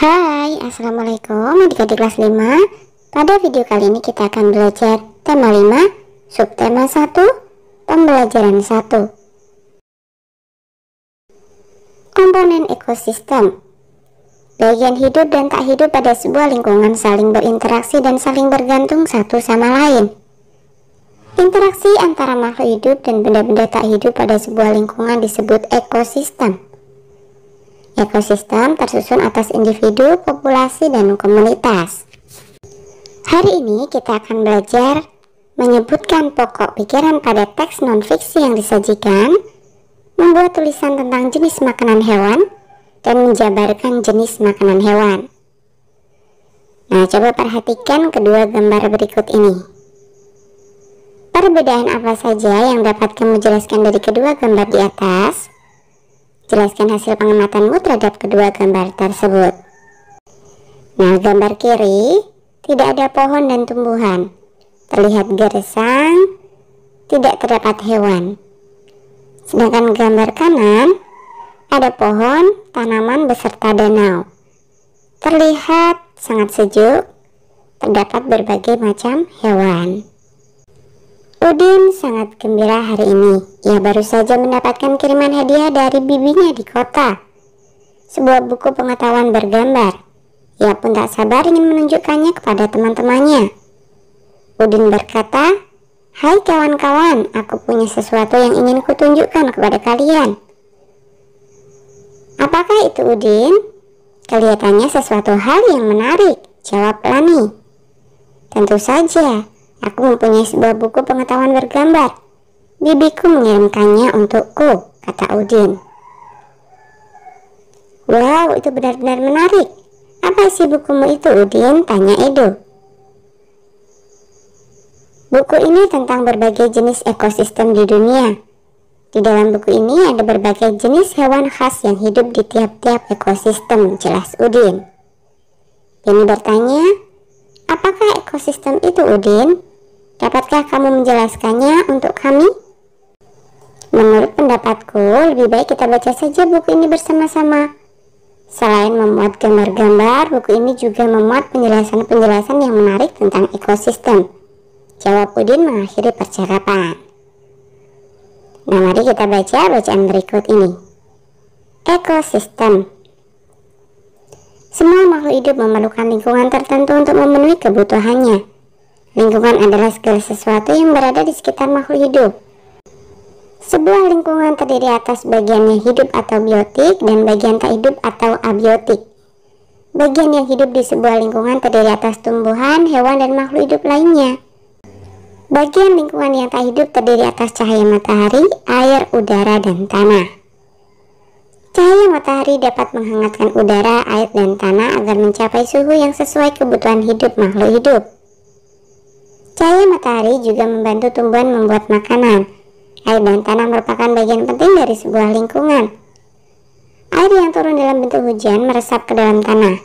Hai, Assalamualaikum adik-adik kelas 5. Pada video kali ini kita akan belajar tema 5, subtema 1, pembelajaran 1. Komponen ekosistem. Bagian hidup dan tak hidup pada sebuah lingkungan saling berinteraksi dan saling bergantung satu sama lain. Interaksi antara makhluk hidup dan benda-benda tak hidup pada sebuah lingkungan disebut ekosistem. Ekosistem tersusun atas individu, populasi, dan komunitas. Hari ini kita akan belajar menyebutkan pokok pikiran pada teks non-fiksi yang disajikan, membuat tulisan tentang jenis makanan hewan, dan menjabarkan jenis makanan hewan. Nah, coba perhatikan kedua gambar berikut ini. Perbedaan apa saja yang dapat kamu jelaskan dari kedua gambar di atas? Jelaskan hasil pengamatanmu terhadap kedua gambar tersebut. Nah, gambar kiri tidak ada pohon dan tumbuhan. Terlihat gersang, tidak terdapat hewan. Sedangkan gambar kanan ada pohon, tanaman beserta danau. Terlihat sangat sejuk, terdapat berbagai macam hewan. Udin sangat gembira hari ini. Ia baru saja mendapatkan kiriman hadiah dari bibinya di kota. Sebuah buku pengetahuan bergambar. Ia pun tak sabar ingin menunjukkannya kepada teman-temannya. Udin berkata, "Hai kawan-kawan, aku punya sesuatu yang ingin kutunjukkan kepada kalian." "Apakah itu, Udin?" "Kelihatannya sesuatu hal yang menarik," jawab Lani. "Tentu saja. Aku mempunyai sebuah buku pengetahuan bergambar. Bibiku mengirimkannya untukku," kata Udin. "Wow, itu benar-benar menarik. Apa isi bukumu itu, Udin?" tanya Edo. "Buku ini tentang berbagai jenis ekosistem di dunia. Di dalam buku ini ada berbagai jenis hewan khas yang hidup di tiap-tiap ekosistem," jelas Udin. Beni bertanya, "Apakah ekosistem itu, Udin? Dapatkah kamu menjelaskannya untuk kami?" "Menurut pendapatku, lebih baik kita baca saja buku ini bersama-sama. Selain memuat gambar-gambar, buku ini juga memuat penjelasan-penjelasan yang menarik tentang ekosistem," jawab Udin mengakhiri percakapan. Nah, mari kita baca bacaan berikut ini. Ekosistem. Semua makhluk hidup memerlukan lingkungan tertentu untuk memenuhi kebutuhannya. Lingkungan adalah segala sesuatu yang berada di sekitar makhluk hidup. Sebuah lingkungan terdiri atas bagian yang hidup atau biotik dan bagian tak hidup atau abiotik. Bagian yang hidup di sebuah lingkungan terdiri atas tumbuhan, hewan, dan makhluk hidup lainnya. Bagian lingkungan yang tak hidup terdiri atas cahaya matahari, air, udara, dan tanah. Cahaya matahari dapat menghangatkan udara, air, dan tanah agar mencapai suhu yang sesuai kebutuhan hidup makhluk hidup. Cahaya matahari juga membantu tumbuhan membuat makanan. Air dan tanah merupakan bagian penting dari sebuah lingkungan. Air yang turun dalam bentuk hujan meresap ke dalam tanah.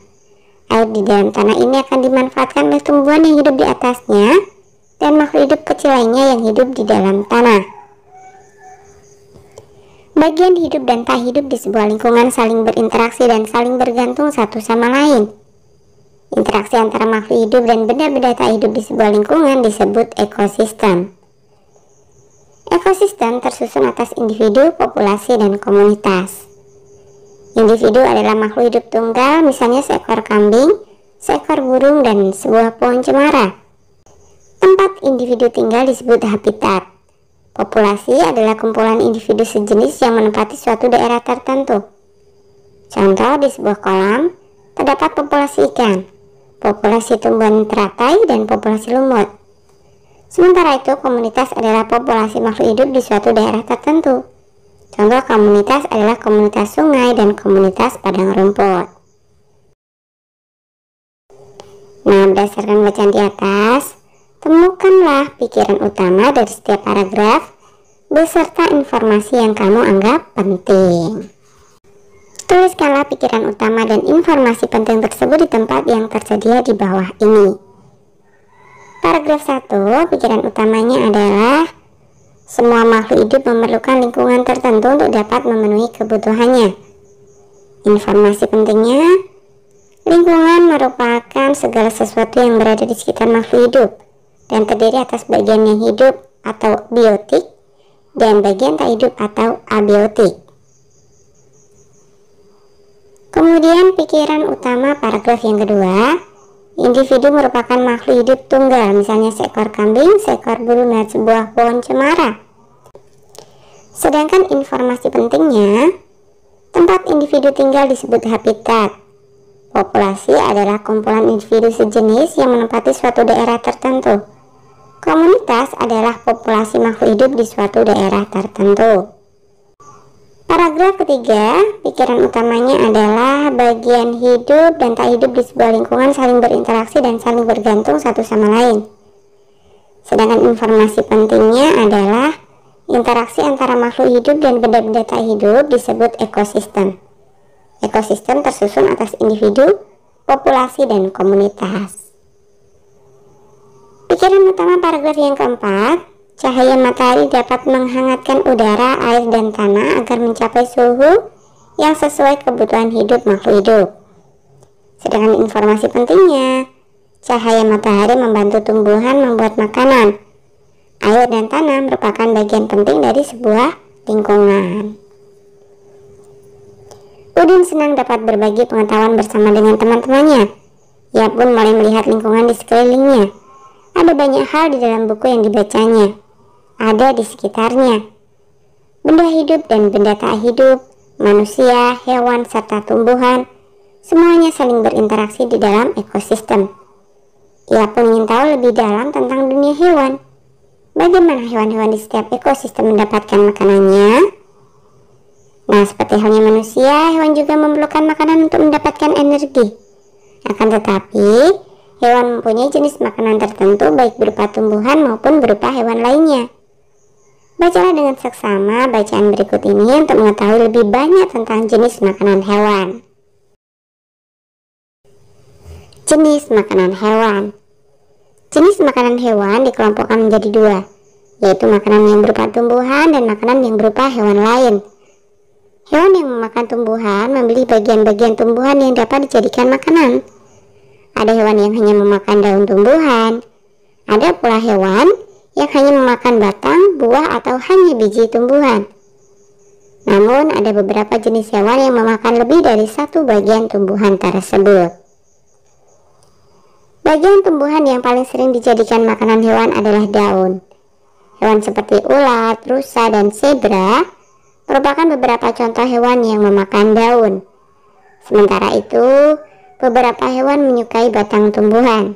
Air di dalam tanah ini akan dimanfaatkan oleh tumbuhan yang hidup di atasnya dan makhluk hidup kecil lainnya yang hidup di dalam tanah. Bagian hidup dan tak hidup di sebuah lingkungan saling berinteraksi dan saling bergantung satu sama lain. Interaksi antara makhluk hidup dan benda-benda tak hidup di sebuah lingkungan disebut ekosistem. Ekosistem tersusun atas individu, populasi, dan komunitas. Individu adalah makhluk hidup tunggal, misalnya seekor kambing, seekor burung, dan sebuah pohon cemara. Tempat individu tinggal disebut habitat. Populasi adalah kumpulan individu sejenis yang menempati suatu daerah tertentu. Contoh, di sebuah kolam terdapat populasi ikan, populasi tumbuhan teratai, dan populasi lumut. Sementara itu, komunitas adalah populasi makhluk hidup di suatu daerah tertentu. Contoh komunitas adalah komunitas sungai dan komunitas padang rumput. Nah, berdasarkan bacaan di atas, temukanlah pikiran utama dari setiap paragraf beserta informasi yang kamu anggap penting. Tuliskanlah pikiran utama dan informasi penting tersebut di tempat yang tersedia di bawah ini. Paragraf 1, pikiran utamanya adalah semua makhluk hidup memerlukan lingkungan tertentu untuk dapat memenuhi kebutuhannya. Informasi pentingnya, Lingkungan merupakan segala sesuatu yang berada di sekitar makhluk hidup dan terdiri atas bagian yang hidup atau biotik dan bagian tak hidup atau abiotik. Kemudian pikiran utama paragraf yang kedua, individu merupakan makhluk hidup tunggal, misalnya seekor kambing, seekor burung, dan sebuah pohon cemara. Sedangkan informasi pentingnya, tempat individu tinggal disebut habitat. Populasi adalah kumpulan individu sejenis yang menempati suatu daerah tertentu. Komunitas adalah populasi makhluk hidup di suatu daerah tertentu. Paragraf ketiga, pikiran utamanya adalah bagian hidup dan tak hidup di sebuah lingkungan saling berinteraksi dan saling bergantung satu sama lain. Sedangkan informasi pentingnya adalah interaksi antara makhluk hidup dan benda-benda tak hidup disebut ekosistem. Ekosistem tersusun atas individu, populasi, dan komunitas. Pikiran utama paragraf yang keempat, cahaya matahari dapat menghangatkan udara, air, dan tanah agar mencapai suhu yang sesuai kebutuhan hidup makhluk hidup. Sedangkan informasi pentingnya, cahaya matahari membantu tumbuhan membuat makanan. Air dan tanah merupakan bagian penting dari sebuah lingkungan. Udin senang dapat berbagi pengetahuan bersama dengan teman-temannya. Ia pun mulai melihat lingkungan di sekelilingnya. Ada banyak hal di dalam buku yang dibacanya. Ada di sekitarnya. Benda hidup dan benda tak hidup, manusia, hewan, serta tumbuhan, semuanya saling berinteraksi di dalam ekosistem. Ia pun ingin tahu lebih dalam tentang dunia hewan. Bagaimana hewan-hewan di setiap ekosistem mendapatkan makanannya? Nah, seperti halnya manusia, hewan juga memerlukan makanan untuk mendapatkan energi. Akan tetapi, hewan mempunyai jenis makanan tertentu baik berupa tumbuhan maupun berupa hewan lainnya. Bacalah dengan seksama bacaan berikut ini untuk mengetahui lebih banyak tentang jenis makanan hewan. Jenis makanan hewan. Jenis makanan hewan dikelompokkan menjadi dua, yaitu makanan yang berupa tumbuhan dan makanan yang berupa hewan lain. Hewan yang memakan tumbuhan membeli bagian-bagian tumbuhan yang dapat dijadikan makanan. Ada hewan yang hanya memakan daun tumbuhan. Ada pula hewan yang hanya memakan batang, buah, atau hanya biji tumbuhan. Namun, ada beberapa jenis hewan yang memakan lebih dari satu bagian tumbuhan tersebut. Bagian tumbuhan yang paling sering dijadikan makanan hewan adalah daun. Hewan seperti ulat, rusa, dan zebra merupakan beberapa contoh hewan yang memakan daun. Sementara itu, beberapa hewan menyukai batang tumbuhan.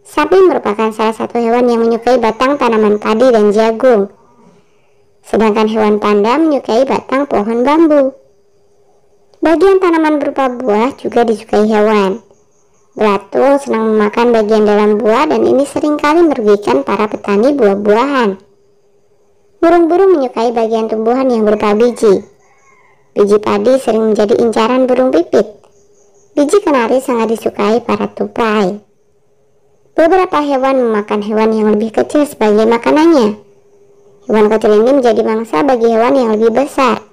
Sapi merupakan salah satu hewan yang menyukai batang tanaman padi dan jagung. Sedangkan hewan panda menyukai batang pohon bambu. Bagian tanaman berupa buah juga disukai hewan. Belatung senang memakan bagian dalam buah dan ini seringkali merugikan para petani buah-buahan. Burung-burung menyukai bagian tumbuhan yang berupa biji. Biji padi sering menjadi incaran burung pipit. Biji kenari sangat disukai para tupai. Beberapa hewan memakan hewan yang lebih kecil sebagai makanannya. Hewan kecil ini menjadi mangsa bagi hewan yang lebih besar.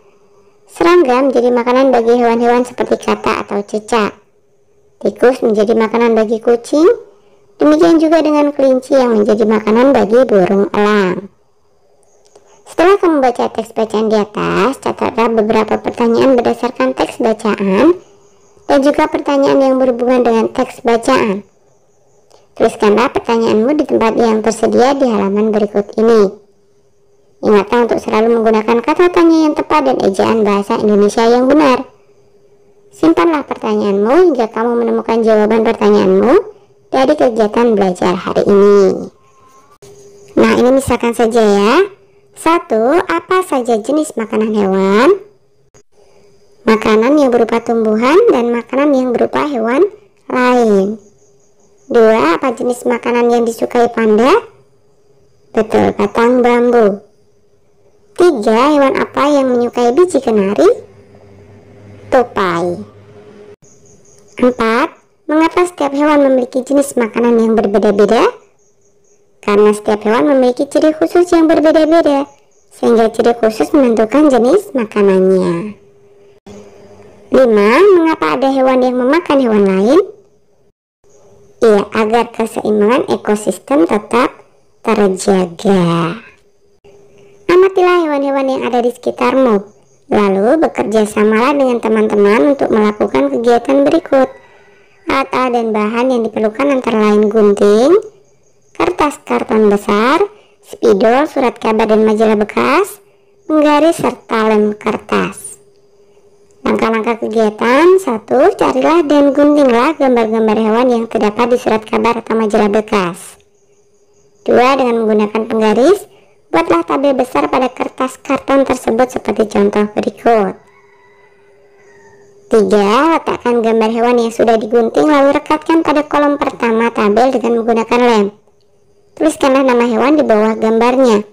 Serangga menjadi makanan bagi hewan-hewan seperti katak atau cecak. Tikus menjadi makanan bagi kucing. Demikian juga dengan kelinci yang menjadi makanan bagi burung elang. Setelah kamu baca teks bacaan di atas, catatlah beberapa pertanyaan berdasarkan teks bacaan dan juga pertanyaan yang berhubungan dengan teks bacaan. Tuliskanlah pertanyaanmu di tempat yang tersedia di halaman berikut ini. Ingatlah untuk selalu menggunakan kata tanya yang tepat dan ejaan bahasa Indonesia yang benar. Simpanlah pertanyaanmu hingga kamu menemukan jawaban pertanyaanmu dari kegiatan belajar hari ini. Nah, ini misalkan saja ya. 1. Apa saja jenis makanan hewan? Makanan yang berupa tumbuhan dan makanan yang berupa hewan lain. 2. Apa jenis makanan yang disukai panda? Betul, batang bambu. 3. Hewan apa yang menyukai biji kenari? Tupai. 4. Mengapa setiap hewan memiliki jenis makanan yang berbeda-beda? Karena setiap hewan memiliki ciri khusus yang berbeda-beda, sehingga ciri khusus menentukan jenis makanannya. 5. Mengapa ada hewan yang memakan hewan lain? Iya, agar keseimbangan ekosistem tetap terjaga. Amatilah hewan-hewan yang ada di sekitarmu. Lalu bekerja samalah dengan teman-teman untuk melakukan kegiatan berikut. Alat-alat dan bahan yang diperlukan antara lain gunting, kertas karton besar, spidol, surat kabar dan majalah bekas, penggaris, serta lem kertas. Langkah-langkah kegiatan: 1. Carilah dan guntinglah gambar-gambar hewan yang terdapat di surat kabar atau majalah bekas. 2. Dengan menggunakan penggaris, buatlah tabel besar pada kertas karton tersebut seperti contoh berikut. 3. Letakkan gambar hewan yang sudah digunting lalu rekatkan pada kolom pertama tabel dengan menggunakan lem. Tuliskanlah nama hewan di bawah gambarnya.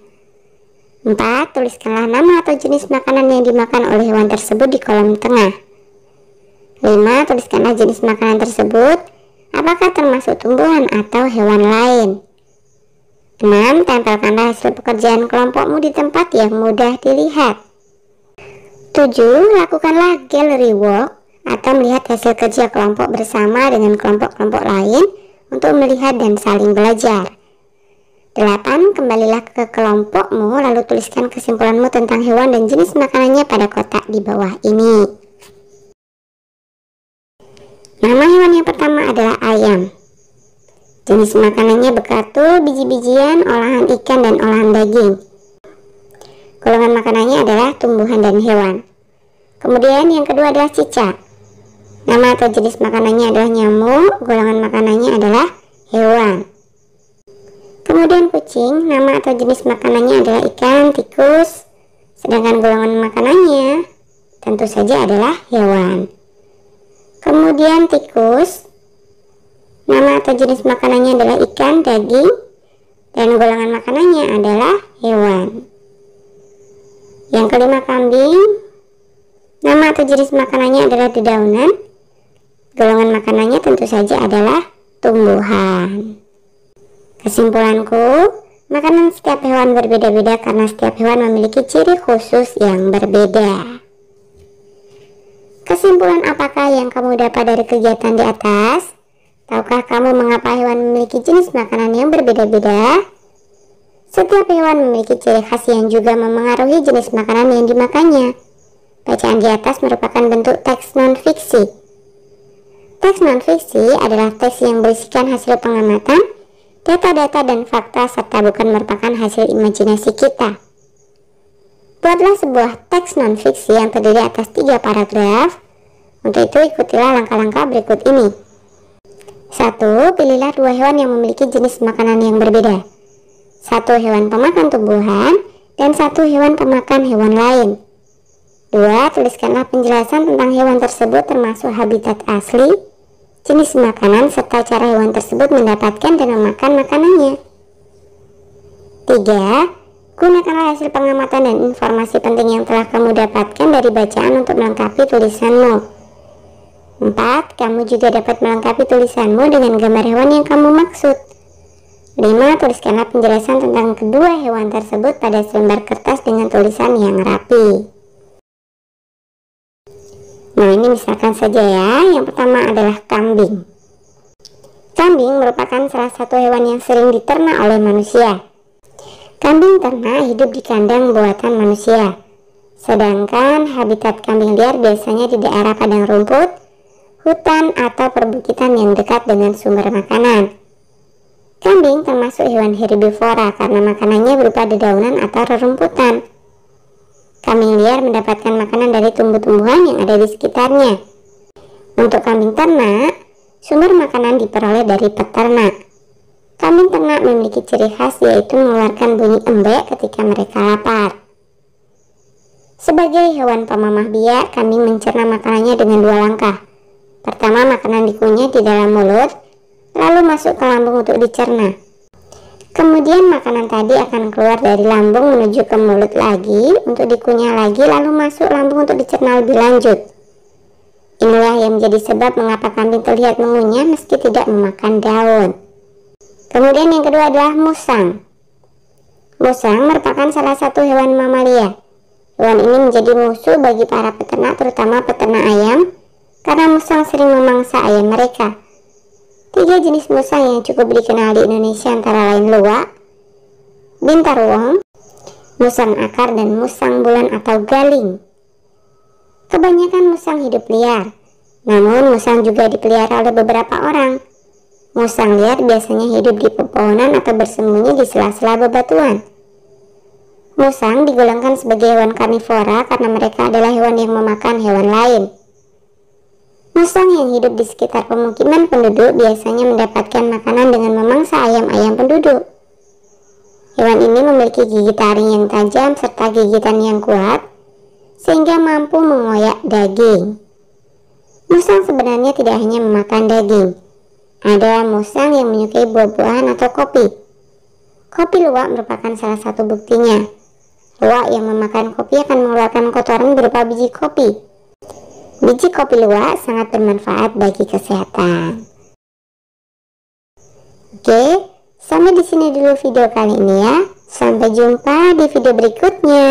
4. Tuliskanlah nama atau jenis makanan yang dimakan oleh hewan tersebut di kolom tengah. 5. Tuliskanlah jenis makanan tersebut, apakah termasuk tumbuhan atau hewan lain. 6. Tempelkanlah hasil pekerjaan kelompokmu di tempat yang mudah dilihat. 7. Lakukanlah gallery walk atau melihat hasil kerja kelompok bersama dengan kelompok-kelompok lain untuk melihat dan saling belajar. 8. Kembalilah ke kelompokmu lalu tuliskan kesimpulanmu tentang hewan dan jenis makanannya pada kotak di bawah ini. Nama hewan yang pertama adalah ayam. Jenis makanannya bekatul, biji-bijian, olahan ikan, dan olahan daging. Golongan makanannya adalah tumbuhan dan hewan. Kemudian yang kedua adalah cicak. Nama atau jenis makanannya adalah nyamuk, golongan makanannya adalah hewan. Kemudian kucing, nama atau jenis makanannya adalah ikan, tikus, sedangkan golongan makanannya tentu saja adalah hewan. Kemudian tikus, nama atau jenis makanannya adalah ikan, daging, dan golongan makanannya adalah hewan. Yang kelima kambing, nama atau jenis makanannya adalah dedaunan, golongan makanannya tentu saja adalah tumbuhan. Kesimpulanku, makanan setiap hewan berbeda-beda karena setiap hewan memiliki ciri khusus yang berbeda. Kesimpulan apakah yang kamu dapat dari kegiatan di atas? Tahukah kamu mengapa hewan memiliki jenis makanan yang berbeda-beda? Setiap hewan memiliki ciri khas yang juga memengaruhi jenis makanan yang dimakannya. Bacaan di atas merupakan bentuk teks non-fiksi. Teks non-fiksi adalah teks yang berisikan hasil pengamatan, data-data dan fakta serta bukan merupakan hasil imajinasi kita. Buatlah sebuah teks non-fiksi yang terdiri atas 3 paragraf. Untuk itu ikutilah langkah-langkah berikut ini. 1. Pilihlah 2 hewan yang memiliki jenis makanan yang berbeda. 1 hewan pemakan tumbuhan dan 1 hewan pemakan hewan lain. 2. Tuliskanlah penjelasan tentang hewan tersebut termasuk habitat asli, jenis makanan, serta cara hewan tersebut mendapatkan dan memakan makanannya. 3. Gunakanlah hasil pengamatan dan informasi penting yang telah kamu dapatkan dari bacaan untuk melengkapi tulisanmu. 4. Kamu juga dapat melengkapi tulisanmu dengan gambar hewan yang kamu maksud. 5. Tuliskanlah penjelasan tentang kedua hewan tersebut pada selembar kertas dengan tulisan yang rapi. Nah, ini misalkan saja ya. Yang pertama adalah kambing. Kambing merupakan salah satu hewan yang sering diternak oleh manusia. Kambing ternak hidup di kandang buatan manusia. Sedangkan habitat kambing liar biasanya di daerah padang rumput, hutan, atau perbukitan yang dekat dengan sumber makanan. Kambing termasuk hewan herbivora karena makanannya berupa dedaunan atau rerumputan. Kambing liar mendapatkan makanan dari tumbuh-tumbuhan yang ada di sekitarnya. Untuk kambing ternak, sumber makanan diperoleh dari peternak. Kambing ternak memiliki ciri khas yaitu mengeluarkan bunyi embek ketika mereka lapar. Sebagai hewan pemamah biak, kambing mencerna makanannya dengan 2 langkah. Pertama, makanan dikunyah di dalam mulut, lalu masuk ke lambung untuk dicerna. Kemudian makanan tadi akan keluar dari lambung menuju ke mulut lagi untuk dikunyah lagi, lalu masuk lambung untuk dicerna lebih lanjut. Inilah yang menjadi sebab mengapa kambing terlihat mengunyah meski tidak memakan daun. Kemudian yang kedua adalah musang. Musang merupakan salah satu hewan mamalia. Hewan ini menjadi musuh bagi para peternak, terutama peternak ayam, karena musang sering memangsa ayam mereka. 3 jenis musang yang cukup dikenal di Indonesia antara lain luwak, bintarwong, musang akar, dan musang bulan atau galing. Kebanyakan musang hidup liar, namun musang juga dipelihara oleh beberapa orang. Musang liar biasanya hidup di pepohonan atau bersembunyi di sela-sela bebatuan. Musang digolongkan sebagai hewan karnivora karena mereka adalah hewan yang memakan hewan lain. Musang yang hidup di sekitar pemukiman penduduk biasanya mendapatkan makanan dengan memangsa ayam-ayam penduduk. Hewan ini memiliki gigi taring yang tajam serta gigitan yang kuat, sehingga mampu mengoyak daging. Musang sebenarnya tidak hanya memakan daging. Ada musang yang menyukai buah-buahan atau kopi. Kopi luwak merupakan salah satu buktinya. Luwak yang memakan kopi akan mengeluarkan kotoran berupa biji kopi. Biji kopi luwak sangat bermanfaat bagi kesehatan. Oke, sampai di sini dulu video kali ini ya. Sampai jumpa di video berikutnya.